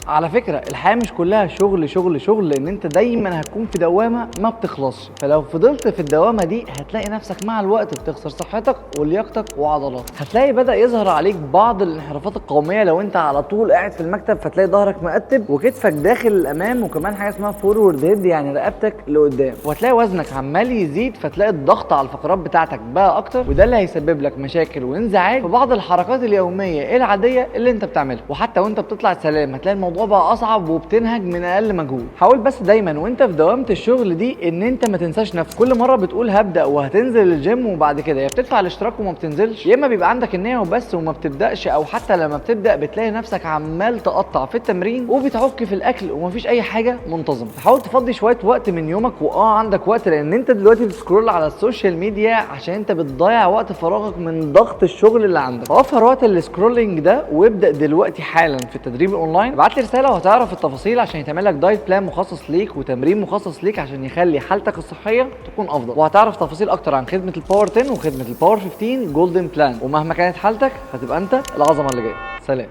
على فكره الحياه مش كلها شغل شغل شغل، لان انت دايما هتكون في دوامه ما بتخلصش، فلو فضلت في الدوامه دي هتلاقي نفسك مع الوقت بتخسر صحتك ولياقتك وعضلاتك. هتلاقي بدا يظهر عليك بعض الانحرافات القوميه لو انت على طول قاعد في المكتب، فتلاقي ظهرك مقتب وكتفك داخل الامام، وكمان حاجه اسمها فورورد هيد يعني رقبتك لقدام، وهتلاقي وزنك عمال يزيد، فتلاقي الضغط على الفقرات بتاعتك بقى اكتر، وده اللي هيسبب لك مشاكل وانزعاج في بعض الحركات اليوميه العاديه اللي انت بتعملها. وحتى وانت بتطلع السلالم هتلاقي الموضوع بقى اصعب وبتنهج من اقل مجهود. حاول بس دايما وانت في دوامه الشغل دي ان انت ما تنساش نفسك. كل مره بتقول هبدا وهتنزل الجيم، وبعد كده يا بتدفع الاشتراك وما بتنزلش، يا اما بيبقى عندك النيه وبس وما بتبداش، او حتى لما بتبدا بتلاقي نفسك عمال تقطع في التمرين وبتعك في الاكل ومفيش اي حاجه منتظمه. حاول تفضي شويه وقت من يومك، عندك وقت، لان انت دلوقتي بتسكرول على السوشيال ميديا عشان انت بتضيع وقت فراغك من ضغط الشغل اللي عندك. وفر وقت السكرولينج ده وابدا دلوقتي حالا في التدريب الاونلاين. ابعت لي رساله وهتعرف التفاصيل عشان يتعمل لك دايت بلان مخصص ليك وتمرين مخصص ليك عشان يخلي حالتك الصحيه تكون افضل. وهتعرف تفاصيل اكتر عن خدمه الباور 10 وخدمه الباور 15 جولدن بلان، ومهما كانت حالتك هتبقى انت العظمه اللي جايه. سلام.